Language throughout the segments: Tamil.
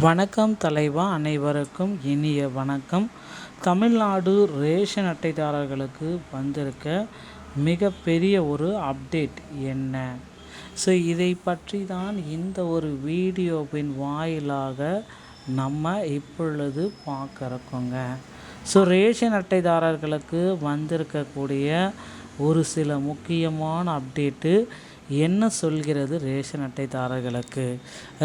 வணக்கம் தலைவா, அனைவருக்கும் இனிய வணக்கம். தமிழ்நாடு ரேஷன் அட்டைதாரர்களுக்கு வந்திருக்க மிகப்பெரிய ஒரு அப்டேட் என்ன? இதை பற்றி தான் இந்த ஒரு வீடியோவின் வாயிலாக நம்ம இப்பொழுது பார்க்குறோங்க. ரேஷன் அட்டைதாரர்களுக்கு வந்திருக்கக்கூடிய ஒரு சில முக்கியமான அப்டேட்டு என்ன சொல்கிறது ரேஷன் அட்டைதாரர்களுக்கு?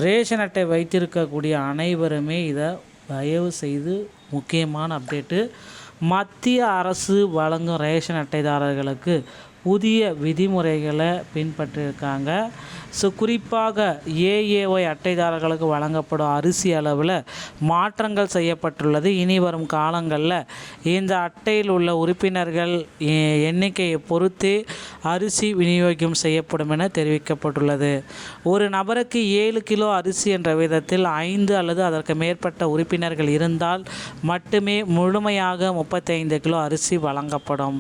ரேஷன் அட்டை வைத்திருக்கக்கூடிய அனைவருமே இதை தயவு செய்து முக்கியமான அப்டேட்டு. மத்திய அரசு வழங்கும் ரேஷன் அட்டைதாரர்களுக்கு புதிய விதிமுறைகளை பின்பற்றியிருக்காங்க. குறிப்பாக ஏஏஒய் அட்டைதாரர்களுக்கு வழங்கப்படும் அரிசி அளவில் மாற்றங்கள் செய்யப்பட்டுள்ளது. இனி வரும் காலங்களில் இந்த அட்டையில் உள்ள உறுப்பினர்கள் எண்ணிக்கையை பொறுத்தே அரிசி விநியோகம் செய்யப்படும் என தெரிவிக்கப்பட்டுள்ளது. ஒரு நபருக்கு 7 கிலோ அரிசி என்ற விதத்தில் 5 அல்லது அதற்கு மேற்பட்ட உறுப்பினர்கள் இருந்தால் மட்டுமே முழுமையாக 35 கிலோ அரிசி வழங்கப்படும்.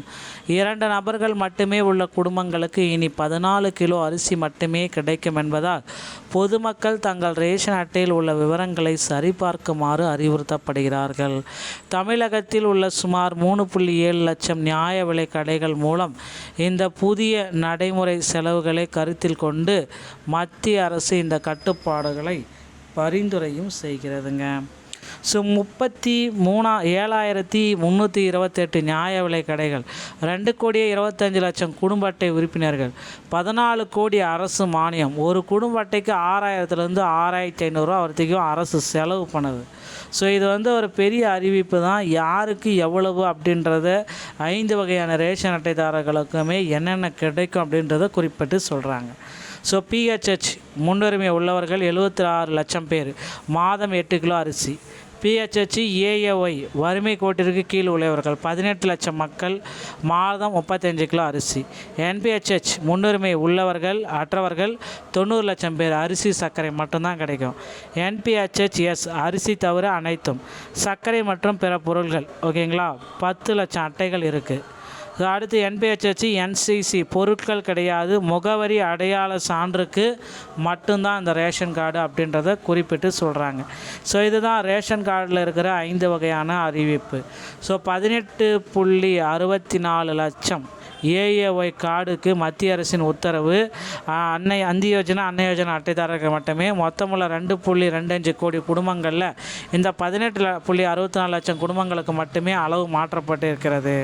2 நபர்கள் மட்டுமே உள்ள குடும்பங்களுக்கு இனி 14 கிலோ அரிசி மட்டுமே கிடைக்கும் என்பதால் பொதுமக்கள் தங்கள் ரேஷன் அட்டையில் உள்ள விவரங்களை சரிபார்க்குமாறு அறிவுறுத்தப்படுகிறார்கள். தமிழகத்தில் உள்ள சுமார் 3.7 லட்சம் நியாய விலை கடைகள் மூலம் இந்த புதிய நடைமுறை செலவுகளை கருத்தில் கொண்டு மத்திய அரசு இந்த கட்டுப்பாடுகளை பரிந்துரையும் செய்கிறதுங்க. 37,328 நியாய விலை கடைகள், 2,25,00,000 குடும்ப அட்டை உறுப்பினர்கள், 14 கோடி அரசு மானியம். ஒரு குடும்ப அட்டைக்கு 6,000லேருந்து 6,500 ரூபா வரைக்கும் அரசு செலவு பண்ணுது. இது ஒரு பெரிய அறிவிப்பு தான். யாருக்கு எவ்வளவு அப்படின்றத 5 வகையான ரேஷன் அட்டைதாரர்களுக்குமே என்னென்ன கிடைக்கும் அப்படின்றத குறிப்பிட்டு சொல்கிறாங்க. பிஹெச்ஹெச் முன்னுரிமை உள்ளவர்கள் 76 லட்சம் பேர் மாதம் 8 கிலோ அரிசி. பிஹெச்ஹெச் ஏஏஒய் வறுமை கோட்டிற்கு கீழ் உள்ளவர்கள் 18 லட்சம் மக்கள் மாதம் 35 கிலோ அரிசி. என்பிஹெச்ஹெச் முன்னுரிமை உள்ளவர்கள் அற்றவர்கள் 90 லட்சம் பேர் அரிசி சர்க்கரை மட்டும்தான் கிடைக்கும். என்பிஹெச்ஹெச் அரிசி தவிர அனைத்தும் சர்க்கரை மற்றும் பிற பொருட்கள். ஓகேங்களா? 10 லட்சம் அட்டைகள் இருக்குது. அடுத்து என்பிஹெச்ஹெச் என்சிசி பொருட்கள் கிடையாது, முகவரி அடையாள சான்றுக்கு மட்டும்தான் இந்த ரேஷன் கார்டு அப்படின்றத குறிப்பிட்டு சொல்கிறாங்க. இதுதான் ரேஷன் கார்டில் இருக்கிற 5 வகையான அறிவிப்பு. 18.64 லட்சம் ஏஏஒய் கார்டுக்கு மத்திய அரசின் உத்தரவு. அந்நிய யோஜனா அட்டைதாரர்கள் மட்டுமே. மொத்தமுள்ள 2.25 கோடி குடும்பங்களில் இந்த 18.64 லட்சம் குடும்பங்களுக்கு மட்டுமே அளவு மாற்றப்பட்டு இருக்கிறது.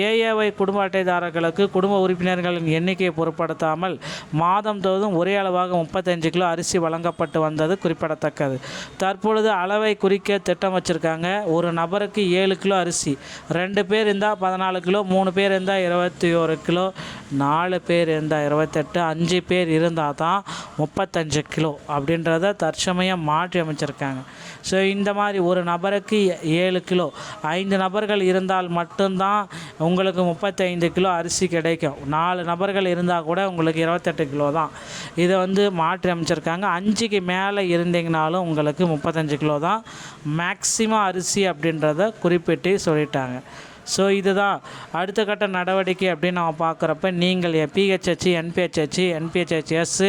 ஏஏஒய் குடும்ப அட்டைதாரர்களுக்கு குடும்ப உறுப்பினர்களின் எண்ணிக்கையை பொருட்படுத்தாமல் மாதந்தோறும் ஒரே அளவாக 35 கிலோ அரிசி வழங்கப்பட்டு வந்தது குறிப்பிடத்தக்கது. தற்பொழுது அளவை குறிக்க திட்டம் வச்சுருக்காங்க. ஒரு நபருக்கு 7 கிலோ அரிசி, 2 பேர் இருந்தால் 14 கிலோ, 3 பேர் இருந்தால் 21 கிலோ, 4 பேர் இருந்தால் 28, 5 பேர் இருந்தால் தான் 35 கிலோ அப்படின்றத தற்சமயம் மாற்றி அமைச்சிருக்காங்க. இந்த மாதிரி ஒரு நபருக்கு 7 கிலோ, 5 நபர்கள் இருந்தால் மட்டும்தான் உங்களுக்கு 35 கிலோ அரிசி கிடைக்கும். 4 நபர்கள் இருந்தால் கூட உங்களுக்கு 28 கிலோ தான். இதை மாற்றி அமைச்சிருக்காங்க. 5க்கு மேலே இருந்தீங்கனாலும் உங்களுக்கு 35 கிலோ தான் மேக்சிமம் அரிசி அப்படின்றத குறிப்பிட்டு சொல்லிட்டாங்க. இதுதான் அடுத்த கட்ட நடவடிக்கை அப்படின்னு நம்ம பார்க்குறப்ப நீங்கள் பிஹெச்ஹெச், என்பிஹெச்ஹெச்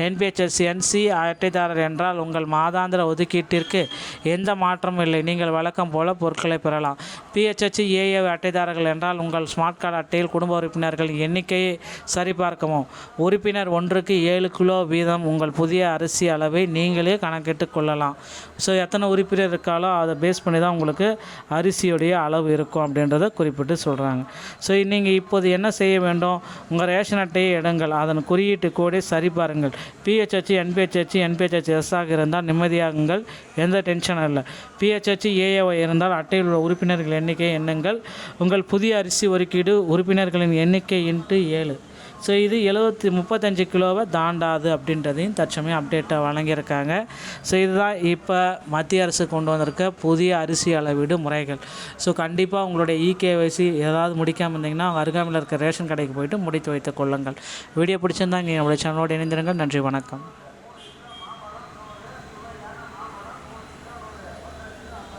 என்பிஹெச்என்சி அட்டைதாரர் என்றால் உங்கள் மாதாந்திர ஒதுக்கீட்டிற்கு எந்த மாற்றமும் இல்லை. நீங்கள் வழக்கம் போல பொருட்களை பெறலாம். பிஹெச்ஹெச் ஏஏ அட்டைதாரர்கள் என்றால் உங்கள் ஸ்மார்ட் கார்டு அட்டையில் குடும்ப உறுப்பினர்கள் எண்ணிக்கையை சரிபார்க்கவும். உறுப்பினர் ஒன்றுக்கு 7 கிலோ வீதம் உங்கள் புதிய அரிசி அளவை நீங்களே கணக்கிட்டு கொள்ளலாம். எத்தனை உறுப்பினர் இருக்காலோ அதை பேஸ் பண்ணி தான் உங்களுக்கு அரிசியுடைய அளவு இருக்கும் அப்படின்றது குறிப்பிட்டு சொல்கிறாங்க. நீங்கள் இப்போது என்ன செய்ய வேண்டும்? உங்கள் ரேஷன் அட்டையை எடுங்கள், அதன் குறியீட்டு கோடை சரிபாருங்கள். பிஹெச்ஹெச், என்பிஹெச்எஸ் ஆக இருந்தால் நிம்மதியாகுங்கள், எந்த டென்ஷனும் இல்லை. பிஹெச்ஹெச் ஏஏஒய் இருந்தால் அட்டையில் உள்ள உறுப்பினர்கள் எண்ணிக்கையை எண்ணுங்கள். உங்கள் புதிய அரிசி ஒதுக்கீடு உறுப்பினர்களின் எண்ணிக்கை × 7. இது 35 கிலோவை தாண்டாது அப்படின்றதையும் தற்சமயம் அப்டேட்டை வழங்கியிருக்காங்க. இதுதான் இப்போ மத்திய அரசு கொண்டு வந்திருக்க புதிய அரிசி அளவீடு முறைகள். கண்டிப்பாக உங்களுடைய இகேஒய்சி ஏதாவது முடிக்காமல் இருந்தீங்கன்னா அருகாமையில் இருக்க ரேஷன் கடைக்கு போய்ட்டு முடித்து வைத்துக் கொள்ளுங்கள். வீடியோ பிடிச்சிருந்தால் நீங்கள் நம்மளுடைய சேனலோடு இணைந்திருங்கள். நன்றி, வணக்கம்.